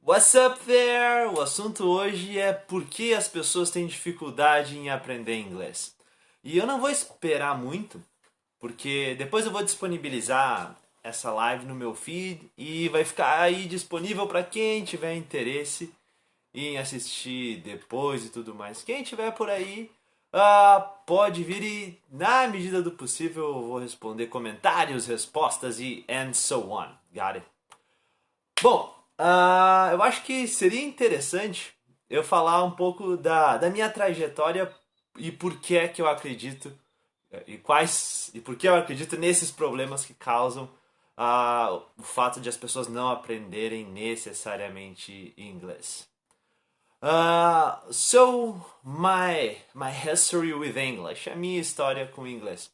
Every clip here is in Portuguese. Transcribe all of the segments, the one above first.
What's up there? O assunto hoje é por que as pessoas têm dificuldade em aprender inglês. E eu não vou esperar muito, porque depois eu vou disponibilizar essa live no meu feed e vai ficar aí disponível para quem tiver interesse em assistir depois e tudo mais. Quem tiver por aí, pode vir e, na medida do possível, eu vou responder comentários, respostas e and so on. Got it? Bom, eu acho que seria interessante eu falar um pouco da minha trajetória e por que é que eu acredito e por que eu acredito nesses problemas que causam o fato de as pessoas não aprenderem necessariamente inglês. My history with English, a minha história com inglês.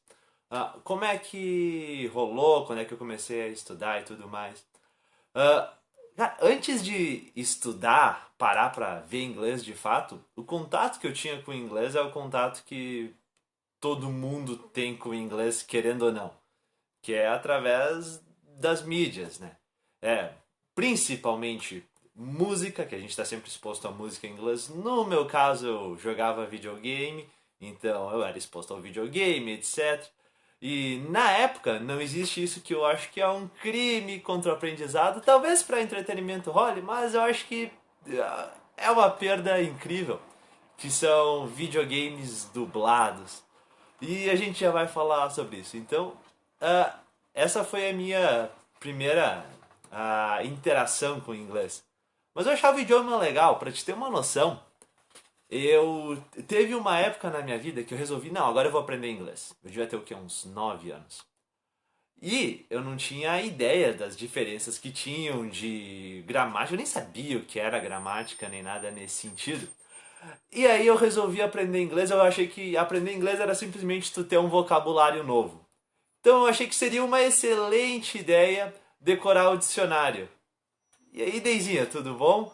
Como é que rolou, quando é que eu comecei a estudar e tudo mais. Ah, Cara, antes de estudar, parar pra ver inglês de fato, o contato que eu tinha com o inglês é o contato que todo mundo tem com o inglês, querendo ou não, que é através das mídias, né? É, principalmente música, que a gente está sempre exposto a música em inglês. No meu caso, eu jogava videogame, então eu era exposto ao videogame, etc. E na época não existe isso que eu acho que é um crime contra o aprendizado. Talvez para entretenimento role, mas eu acho que é uma perda incrível. Que são videogames dublados. E a gente já vai falar sobre isso. Então, essa foi a minha primeira interação com o inglês. Mas eu achava o idioma legal, para te ter uma noção. Eu teve uma época na minha vida que eu resolvi, não, agora eu vou aprender inglês. Eu devia ter o quê? Uns 9 anos. E eu não tinha ideia das diferenças que tinham de gramática, eu nem sabia o que era gramática nem nada nesse sentido. E aí eu resolvi aprender inglês, eu achei que aprender inglês era simplesmente tu ter um vocabulário novo. Então eu achei que seria uma excelente ideia decorar o dicionário. E aí, Deizinha, tudo bom?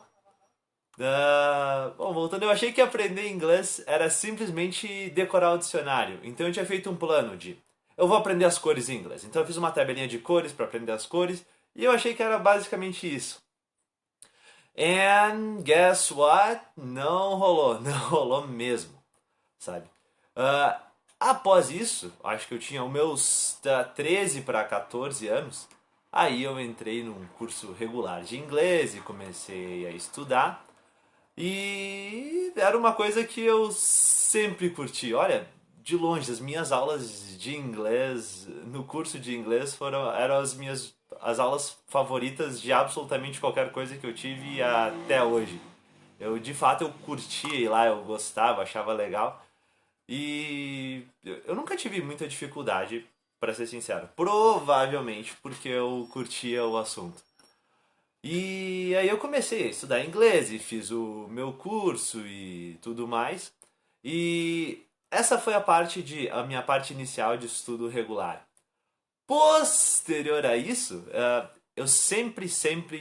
Bom, voltando, eu achei que aprender inglês era simplesmente decorar o dicionário. Então eu tinha feito um plano de eu vou aprender as cores em inglês. Então eu fiz uma tabelinha de cores para aprender as cores e eu achei que era basicamente isso. And guess what? Não rolou, não rolou mesmo, sabe? Ah, Após isso, acho que eu tinha os meus 13 para 14 anos. Aí eu entrei num curso regular de inglês e comecei a estudar. E era uma coisa que eu sempre curti. Olha, de longe, as minhas aulas de inglês no curso de inglês eram as aulas favoritas de absolutamente qualquer coisa que eu tive até hoje. Eu de fato eu curtia ir lá, eu gostava, achava legal. E eu nunca tive muita dificuldade, para ser sincero. Provavelmente porque eu curtia o assunto. E aí eu comecei a estudar inglês e fiz o meu curso e tudo mais. E essa foi a minha parte inicial de estudo regular. Posterior a isso, eu sempre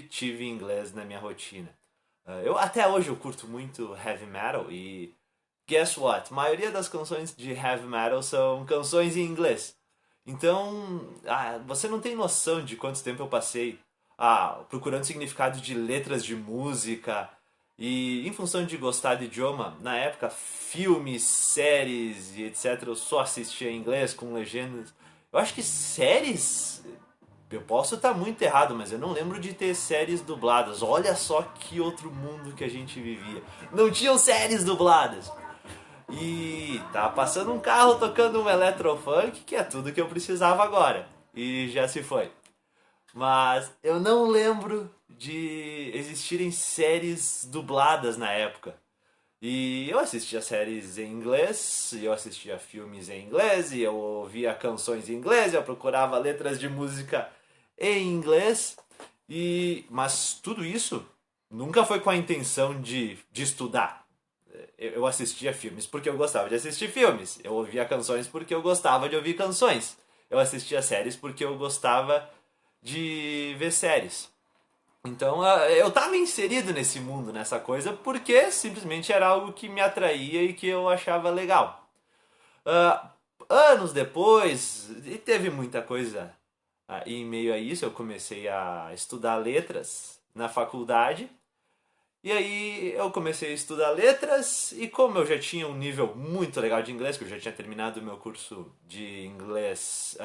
tive inglês na minha rotina. Eu até hoje eu curto muito heavy metal e guess what? A maioria das canções de heavy metal são canções em inglês. Então, você não tem noção de quanto tempo eu passei procurando significado de letras de música. E em função de gostar do idioma, na época, filmes, séries e etc., eu só assistia em inglês com legendas. Eu acho que séries. Eu posso estar muito errado, mas eu não lembro de ter séries dubladas. Olha só que outro mundo que a gente vivia. Não tinham séries dubladas. E tá passando um carro tocando um electrofunk, que é tudo que eu precisava agora. E já se foi. Mas eu não lembro de existirem séries dubladas na época. E eu assistia séries em inglês, e eu assistia filmes em inglês, e eu ouvia canções em inglês, eu procurava letras de música em inglês. Mas tudo isso nunca foi com a intenção de estudar. Eu assistia filmes porque eu gostava de assistir filmes. Eu ouvia canções porque eu gostava de ouvir canções. Eu assistia séries porque eu gostava de ver séries. Então eu tava inserido nesse mundo, nessa coisa, porque simplesmente era algo que me atraía e que eu achava legal. Anos depois, e teve muita coisa em meio a isso, eu comecei a estudar letras na faculdade. E aí eu comecei a estudar letras e como eu já tinha um nível muito legal de inglês, que eu já tinha terminado o meu curso de inglês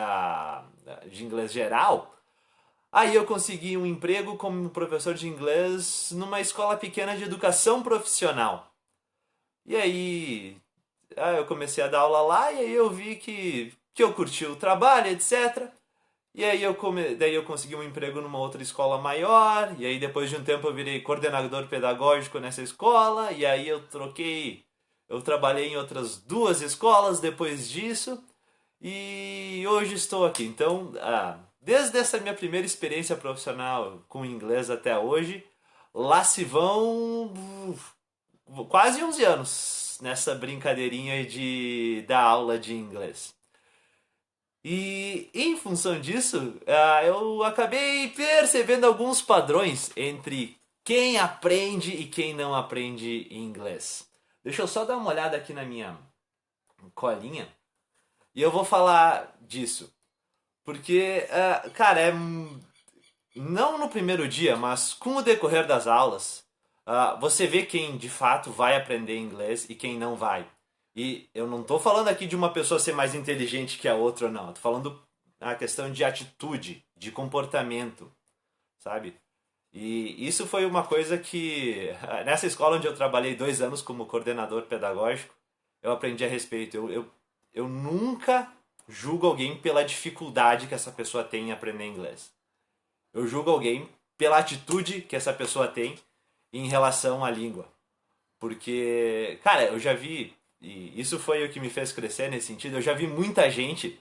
geral, aí eu consegui um emprego como professor de inglês numa escola pequena de educação profissional. E aí eu comecei a dar aula lá e aí eu vi que eu curti o trabalho, etc. E aí daí eu consegui um emprego numa outra escola maior, e aí depois de um tempo eu virei coordenador pedagógico nessa escola, e aí eu trabalhei em outras duas escolas depois disso, e hoje estou aqui. Então, desde essa minha primeira experiência profissional com inglês até hoje, lá se vão quase 11 anos nessa brincadeirinha de dar aula de inglês. E em função disso, eu acabei percebendo alguns padrões entre quem aprende e quem não aprende inglês. Deixa eu só dar uma olhada aqui na minha colinha e eu vou falar disso. Porque, cara, não no primeiro dia, mas com o decorrer das aulas, você vê quem de fato vai aprender inglês e quem não vai. E eu não estou falando aqui de uma pessoa ser mais inteligente que a outra, não. Estou falando a questão de atitude, de comportamento, sabe? E isso foi uma coisa que, nessa escola onde eu trabalhei 2 anos como coordenador pedagógico, eu aprendi a respeito. Eu nunca julgo alguém pela dificuldade que essa pessoa tem em aprender inglês. Eu julgo alguém pela atitude que essa pessoa tem em relação à língua. Porque, cara, eu já vi, e isso foi o que me fez crescer nesse sentido, eu já vi muita gente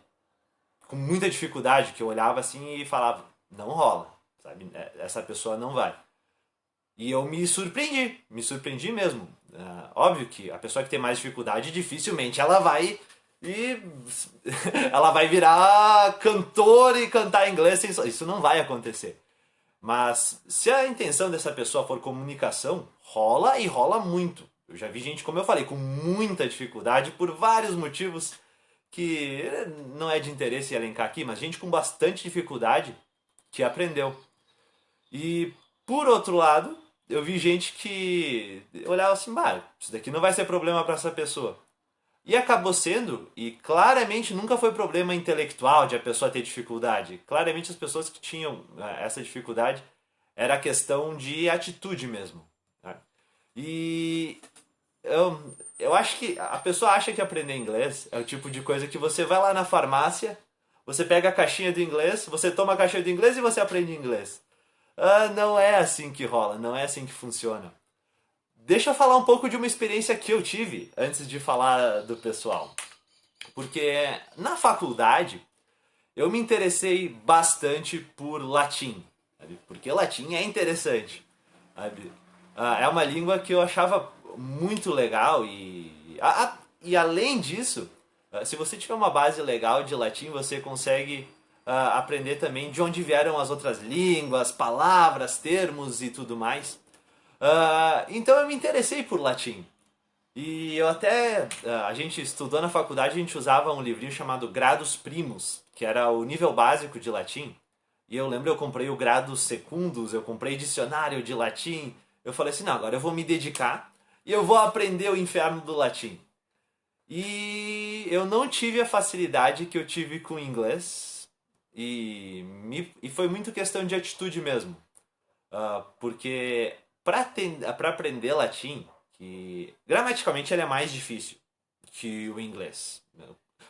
com muita dificuldade que eu olhava assim e falava, não rola, sabe? Essa pessoa não vai. E eu me surpreendi mesmo. Óbvio que a pessoa que tem mais dificuldade, dificilmente ela vai e ela vai virar cantor e cantar inglês. Isso não vai acontecer. Mas se a intenção dessa pessoa for comunicação, rola e rola muito. Eu já vi gente, como eu falei, com muita dificuldade por vários motivos que não é de interesse elencar aqui, mas gente com bastante dificuldade que aprendeu. E por outro lado, eu vi gente que olhava assim, bah, isso daqui não vai ser problema para essa pessoa. E acabou sendo, e claramente nunca foi problema intelectual de a pessoa ter dificuldade. Claramente as pessoas que tinham essa dificuldade era questão de atitude mesmo. Né? E eu acho que a pessoa acha que aprender inglês é o tipo de coisa que você vai lá na farmácia, você pega a caixinha do inglês, você toma a caixinha do inglês e você aprende inglês. Não é assim que rola, não é assim que funciona. Deixa eu falar um pouco de uma experiência que eu tive antes de falar do pessoal. Porque na faculdade eu me interessei bastante por latim. Sabe? Porque latim é interessante. Sabe? É uma língua que eu achava muito legal e além disso, se você tiver uma base legal de latim, você consegue aprender também de onde vieram as outras línguas, palavras, termos e tudo mais. Então eu me interessei por latim. E eu até, a gente estudou na faculdade, a gente usava um livrinho chamado Gradus Primus, que era o nível básico de latim. E eu lembro, eu comprei o Gradus Secundus, eu comprei dicionário de latim. Eu falei assim, não, agora eu vou me dedicar e eu vou aprender o inferno do latim. E eu não tive a facilidade que eu tive com o inglês. E foi muito questão de atitude mesmo. Porque para aprender latim, que gramaticalmente ele é mais difícil que o inglês.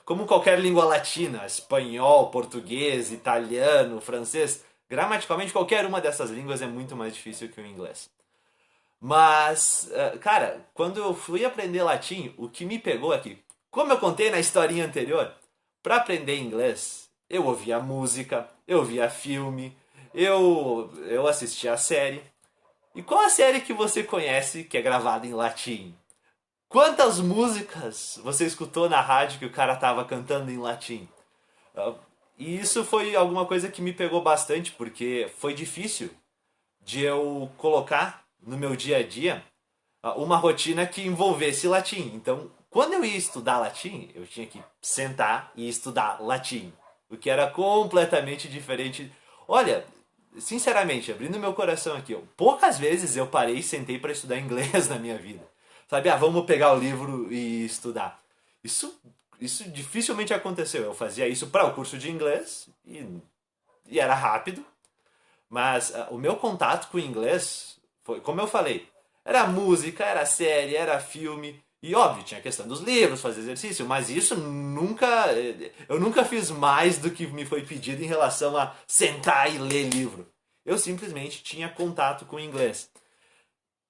Como qualquer língua latina, espanhol, português, italiano, francês, gramaticalmente qualquer uma dessas línguas é muito mais difícil que o inglês. Mas, cara, quando eu fui aprender latim, o que me pegou aqui, como eu contei na historinha anterior, para aprender inglês, eu ouvia música, eu via filme, eu assistia a série. E qual a série que você conhece que é gravada em latim? Quantas músicas você escutou na rádio que o cara tava cantando em latim? E isso foi alguma coisa que me pegou bastante, porque foi difícil de eu colocar no meu dia a dia uma rotina que envolvesse latim. Então, quando eu ia estudar latim, eu tinha que sentar e estudar latim, o que era completamente diferente. Olha, sinceramente, abrindo meu coração aqui, poucas vezes eu parei e sentei para estudar inglês na minha vida. Sabe, vamos pegar o livro e estudar. Isso, isso dificilmente aconteceu. Eu fazia isso para o curso de inglês e era rápido, mas o meu contato com o inglês foi, como eu falei, era música, era série, era filme. E óbvio, tinha a questão dos livros, fazer exercício, mas isso nunca. Eu nunca fiz mais do que me foi pedido em relação a sentar e ler livro. Eu simplesmente tinha contato com o inglês.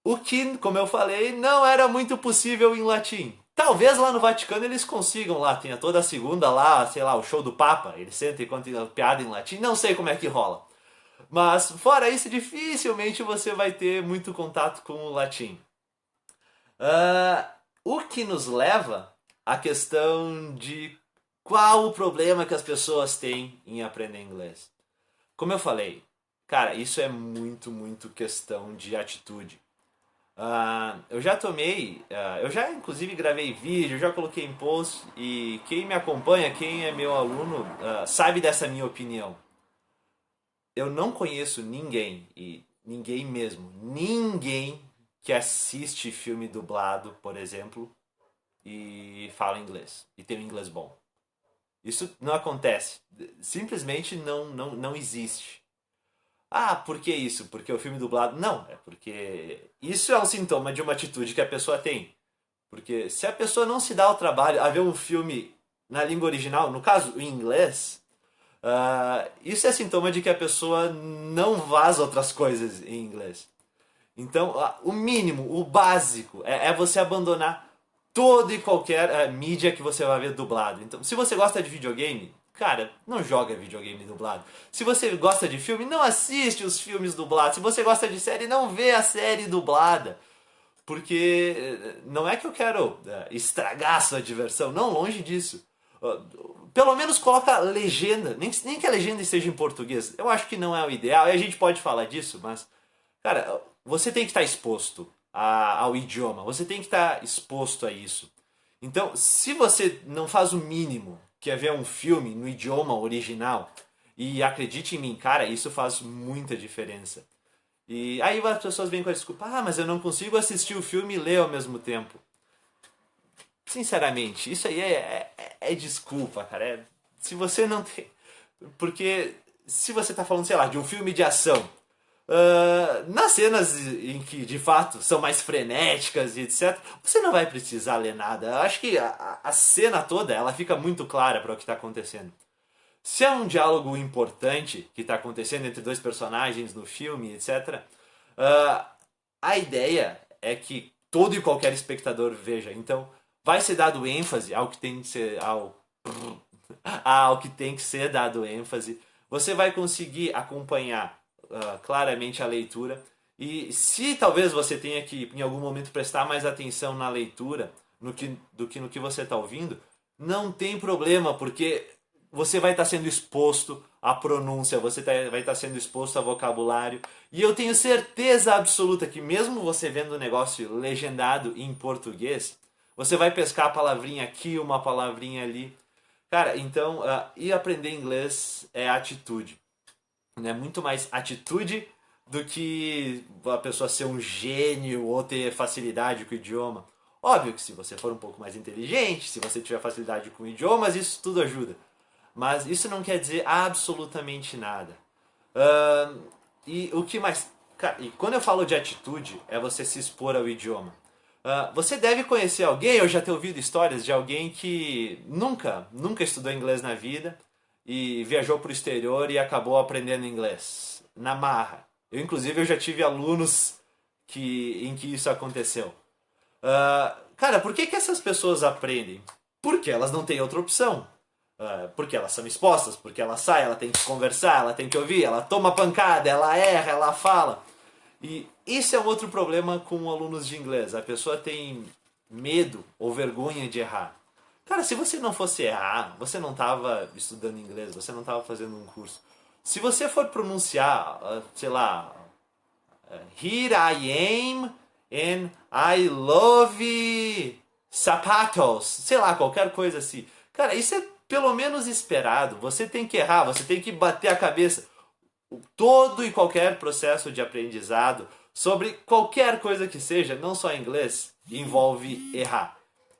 O que, como eu falei, não era muito possível em latim. Talvez lá no Vaticano eles consigam lá, tenha toda a segunda lá, sei lá, o show do Papa, eles sentem e contam piada em latim, não sei como é que rola. Mas fora isso, dificilmente você vai ter muito contato com o latim. O que nos leva à questão de qual o problema que as pessoas têm em aprender inglês. Como eu falei, cara, isso é muito, muito questão de atitude. Eu já tomei, eu já inclusive gravei vídeo, já coloquei em post e quem me acompanha, quem é meu aluno, sabe dessa minha opinião. Eu não conheço ninguém, e ninguém mesmo, ninguém que assiste filme dublado, por exemplo, e fala inglês, e tem um inglês bom. Isso não acontece. Simplesmente não existe. Por que isso? Porque o filme dublado. Não, é porque isso é um sintoma de uma atitude que a pessoa tem. Porque se a pessoa não se dá o trabalho a ver um filme na língua original, no caso, em inglês, isso é sintoma de que a pessoa não vaza outras coisas em inglês. Então, o mínimo, o básico, é você abandonar toda e qualquer mídia que você vai ver dublado. Então, se você gosta de videogame, cara, não joga videogame dublado. Se você gosta de filme, não assiste os filmes dublados. Se você gosta de série, não vê a série dublada. Porque não é que eu quero estragar a sua diversão, não, longe disso. Pelo menos coloca legenda, nem que a legenda esteja em português. Eu acho que não é o ideal, e a gente pode falar disso, mas, cara, você tem que estar exposto ao idioma, você tem que estar exposto a isso. Então, se você não faz o mínimo, que é ver um filme no idioma original, e acredite em mim, cara, isso faz muita diferença. E aí as pessoas vêm com a desculpa, mas eu não consigo assistir o filme e ler ao mesmo tempo. Sinceramente, isso aí é desculpa, cara. Se você não tem. Porque se você tá falando, sei lá, de um filme de ação, nas cenas em que de fato são mais frenéticas e etc., você não vai precisar ler nada. Eu acho que a cena toda ela fica muito clara para o que está acontecendo. Se é um diálogo importante que está acontecendo entre dois personagens no filme, etc., a ideia é que todo e qualquer espectador veja. Então, vai ser dado ênfase ao que tem que ser ao que tem que ser dado ênfase. Você vai conseguir acompanhar claramente a leitura. E se talvez você tenha que em algum momento prestar mais atenção na leitura do que no que você está ouvindo, não tem problema, porque você vai estar sendo exposto à pronúncia, você vai estar sendo exposto a vocabulário. E eu tenho certeza absoluta que mesmo você vendo o negócio legendado em português, você vai pescar a palavrinha aqui, uma palavrinha ali. Cara, então, e aprender inglês é atitude. É muito mais atitude do que a pessoa ser um gênio ou ter facilidade com o idioma. Óbvio que se você for um pouco mais inteligente, se você tiver facilidade com idiomas, isso tudo ajuda. Mas isso não quer dizer absolutamente nada. E o que mais... Cara, e quando eu falo de atitude, é você se expor ao idioma. Você deve conhecer alguém, ou já ter ouvido histórias de alguém que nunca estudou inglês na vida e viajou para o exterior e acabou aprendendo inglês na marra. Inclusive, eu já tive alunos em que isso aconteceu. Cara, por que essas pessoas aprendem? Porque elas não têm outra opção. Porque elas são expostas, porque ela sai, ela tem que conversar, ela tem que ouvir, ela toma pancada, ela erra, ela fala. E isso é um outro problema com alunos de inglês. A pessoa tem medo ou vergonha de errar. Cara, se você não fosse errar, você não estava estudando inglês, você não estava fazendo um curso. Se você for pronunciar, sei lá, here I am and I love sapatos, sei lá, qualquer coisa assim. Cara, isso é pelo menos esperado. Você tem que errar, você tem que bater a cabeça. todo e qualquer processo de aprendizado, sobre qualquer coisa que seja, não só inglês, envolve errar.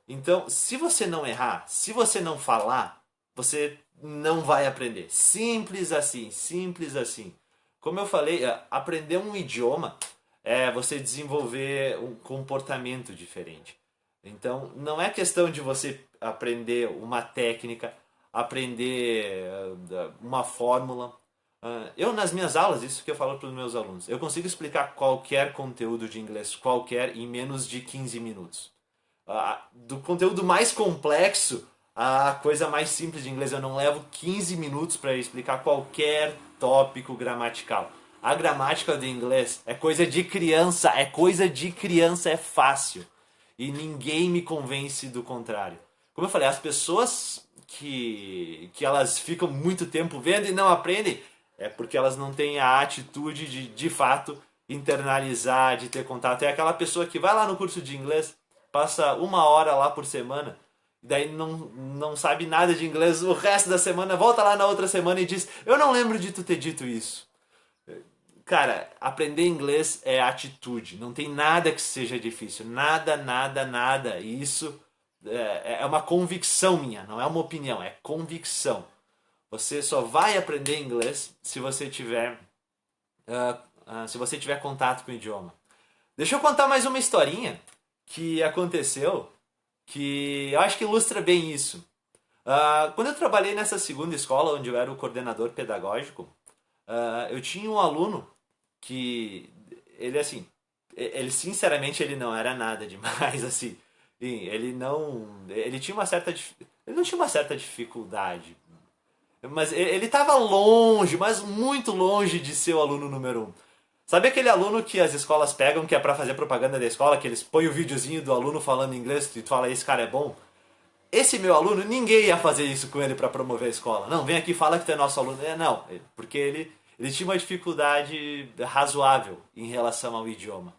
Então, se você não errar, se você não falar, você não vai aprender. Simples assim, simples assim. Como eu falei, aprender um idioma é você desenvolver um comportamento diferente. Então, não é questão de você aprender uma técnica, aprender uma fórmula. Eu, nas minhas aulas, isso que eu falo para os meus alunos, eu consigo explicar qualquer conteúdo de inglês, qualquer, em menos de 15 minutos. Do conteúdo mais complexo à coisa mais simples de inglês, eu não levo 15 minutos para explicar qualquer tópico gramatical. A gramática do inglês é coisa de criança, é coisa de criança, é fácil. E ninguém me convence do contrário. Como eu falei, as pessoas que elas ficam muito tempo vendo e não aprendem, é porque elas não têm a atitude de fato, internalizar, de ter contato. É aquela pessoa que vai lá no curso de inglês, passa 1 hora lá por semana, e daí não sabe nada de inglês o resto da semana, volta lá na outra semana e diz: eu não lembro de tu ter dito isso. Cara, aprender inglês é atitude. Não tem nada que seja difícil. Nada, nada, nada. E isso é uma convicção minha, não é uma opinião, é convicção. Você só vai aprender inglês se você tiver, se você tiver contato com o idioma. Deixa eu contar mais uma historinha que aconteceu, que eu acho que ilustra bem isso. Quando eu trabalhei nessa segunda escola, onde eu era o coordenador pedagógico, eu tinha um aluno que ele assim, ele sinceramente ele não era nada demais assim. Ele tinha uma certa ele não tinha uma certa dificuldade, mas ele estava longe, mas muito longe de ser o aluno número um. Sabe aquele aluno que as escolas pegam, que é pra fazer propaganda da escola, que eles põem o videozinho do aluno falando inglês e tu fala: esse cara é bom? Esse meu aluno, ninguém ia fazer isso com ele pra promover a escola. Não, vem aqui, fala que tu é nosso aluno. Não, porque ele tinha uma dificuldade razoável em relação ao idioma.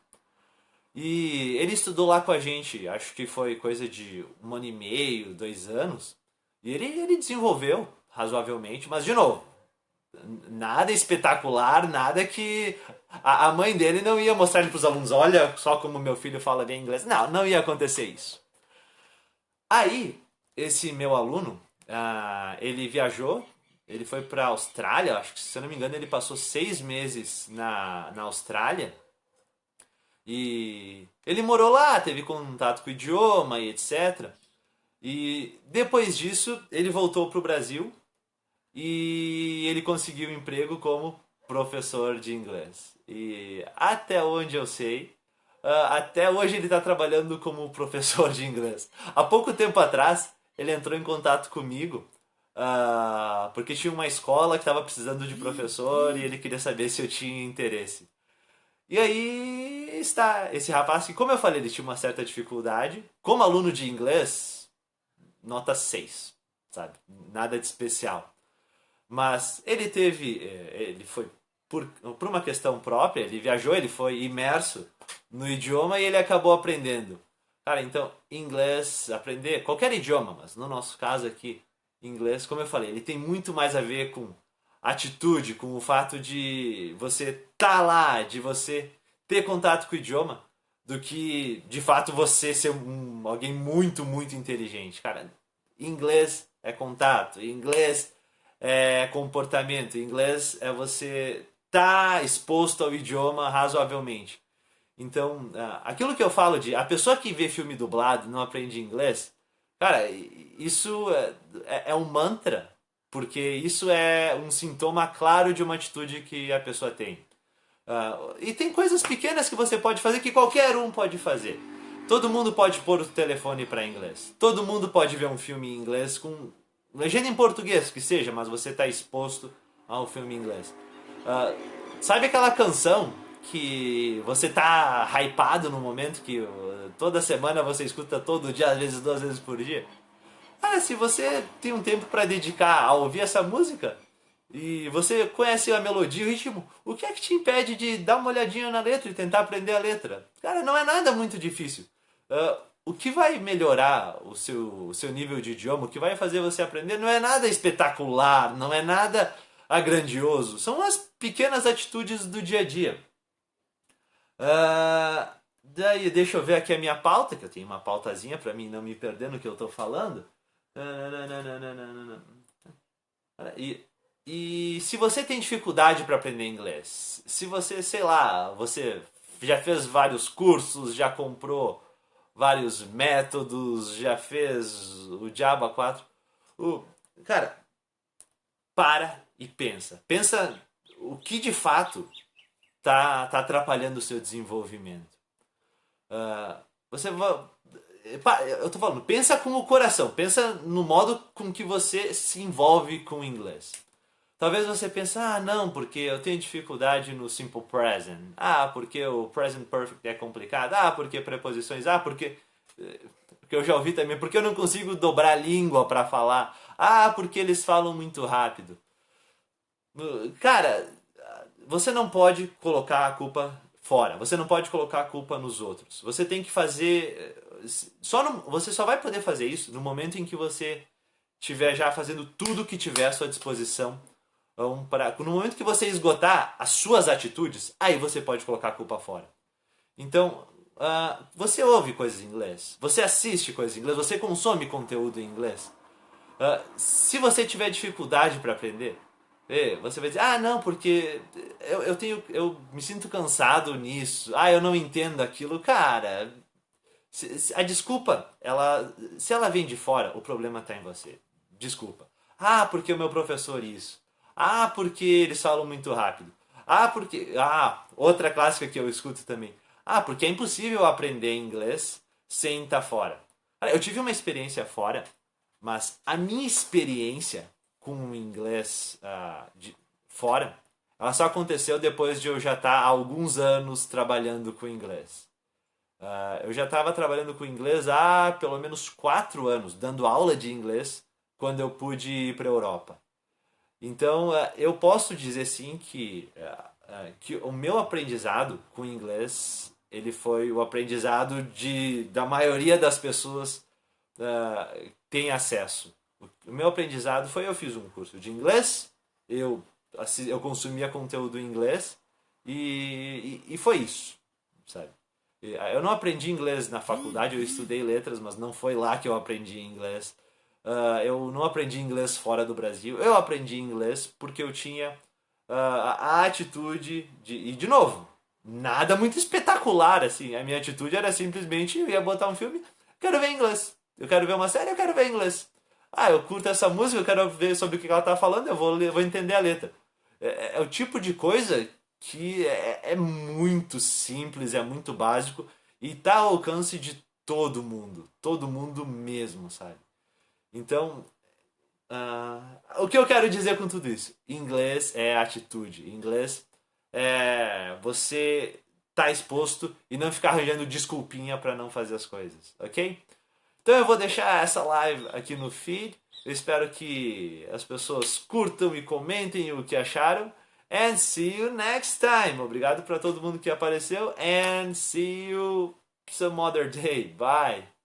E ele estudou lá com a gente, acho que foi coisa de 1 ano e meio, 2 anos. E ele desenvolveu razoavelmente, mas de novo, nada espetacular, nada que a mãe dele não ia mostrar ele para os alunos: olha só como meu filho fala bem inglês. Não, não ia acontecer isso. Aí, esse meu aluno, ele viajou, ele foi para a Austrália, acho que se eu não me engano ele passou 6 meses na Austrália. E ele morou lá, teve contato com o idioma e etc. E depois disso, ele voltou para o Brasil e ele conseguiu um emprego como professor de inglês. E até onde eu sei, até hoje ele está trabalhando como professor de inglês. Há pouco tempo atrás, ele entrou em contato comigo, porque tinha uma escola que estava precisando de professor e ele queria saber se eu tinha interesse. E aí está esse rapaz que, como eu falei, ele tinha uma certa dificuldade. Como aluno de inglês, nota 6, sabe? Nada de especial. Mas ele foi por uma questão própria, ele viajou, ele foi imerso no idioma e ele acabou aprendendo. Cara, então, inglês, aprender qualquer idioma, mas no nosso caso aqui, inglês, como eu falei, ele tem muito mais a ver com atitude, com o fato de você estar lá, de você ter contato com o idioma, do que de fato você ser alguém muito, muito inteligente. Cara, inglês é contato, inglês é comportamento, inglês é você estar exposto ao idioma razoavelmente. Então, aquilo que eu falo de a pessoa que vê filme dublado não aprende inglês, cara, isso é um mantra, porque isso é um sintoma claro de uma atitude que a pessoa tem. E tem coisas pequenas que você pode fazer que qualquer um pode fazer. Todo mundo pode pôr o telefone para inglês. Todo mundo pode ver um filme em inglês com legenda em português, que seja, mas você está exposto ao filme em inglês. Sabe aquela canção que você tá hypado no momento, que toda semana você escuta todo dia, às vezes 2 vezes por dia? Cara, se você tem um tempo para dedicar a ouvir essa música e você conhece a melodia, o ritmo, o que é que te impede de dar uma olhadinha na letra e tentar aprender a letra? Cara, não é nada muito difícil. O que vai melhorar o seu nível de idioma, o que vai fazer você aprender, não é nada espetacular, não é nada a grandioso. São as pequenas atitudes do dia a dia. Daí, deixa eu ver aqui a minha pauta, que eu tenho uma pautazinha para mim não me perder no que eu estou falando. E se você tem dificuldade para aprender inglês, se você, sei lá, você já fez vários cursos, já comprou vários métodos, já fez o Diabo 4, cara, para e pensa. Pensa o que de fato tá atrapalhando o seu desenvolvimento. Você vai. Eu tô falando, pensa com o coração, pensa no modo com que você se envolve com o inglês. Talvez você pense, não, porque eu tenho dificuldade no simple present. Porque o present perfect é complicado. Porque preposições. Porque eu já ouvi também, porque eu não consigo dobrar a língua para falar. Porque eles falam muito rápido. Cara, você não pode colocar a culpa fora. Você não pode colocar a culpa nos outros. Você tem que fazer... Você só vai poder fazer isso no momento em que você estiver já fazendo tudo que tiver à sua disposição. No momento que você esgotar as suas atitudes, aí você pode colocar a culpa fora. Então, você ouve coisas em inglês, você assiste coisas em inglês, você consome conteúdo em inglês. Se você tiver dificuldade para aprender, você vai dizer, não, porque eu me sinto cansado nisso, eu não entendo aquilo. Cara, a desculpa, se ela vem de fora, o problema está em você. Desculpa. Porque o meu professor isso. Porque eles falam muito rápido. Porque... outra clássica que eu escuto também. Porque é impossível aprender inglês sem estar fora. Eu tive uma experiência fora, mas a minha experiência com o inglês fora, ela só aconteceu depois de eu já estar há alguns anos trabalhando com inglês. Eu já estava trabalhando com inglês há pelo menos 4 anos, dando aula de inglês, quando eu pude ir para a Europa. Então, eu posso dizer sim que o meu aprendizado com inglês, ele foi o aprendizado da maioria das pessoas tem acesso. O meu aprendizado foi, eu fiz um curso de inglês, eu consumia conteúdo em inglês e foi isso, sabe? Eu não aprendi inglês na faculdade, eu estudei letras, mas não foi lá que eu aprendi inglês. Eu não aprendi inglês fora do Brasil. Eu aprendi inglês porque eu tinha a atitude e de novo, nada muito espetacular assim. A minha atitude era simplesmente, eu ia botar um filme, quero ver inglês. Eu quero ver uma série, eu quero ver inglês. Eu curto essa música, eu quero ver sobre o que ela tá falando, eu vou entender a letra. É o tipo de coisa que é muito simples, é muito básico e tá ao alcance de todo mundo mesmo, sabe? Então, o que eu quero dizer com tudo isso? Inglês é atitude. Inglês é você estar exposto e não ficar arranjando desculpinha para não fazer as coisas, ok? Então eu vou deixar essa live aqui no feed. Eu espero que as pessoas curtam e comentem o que acharam. And see you next time. Obrigado para todo mundo que apareceu. And see you some other day. Bye.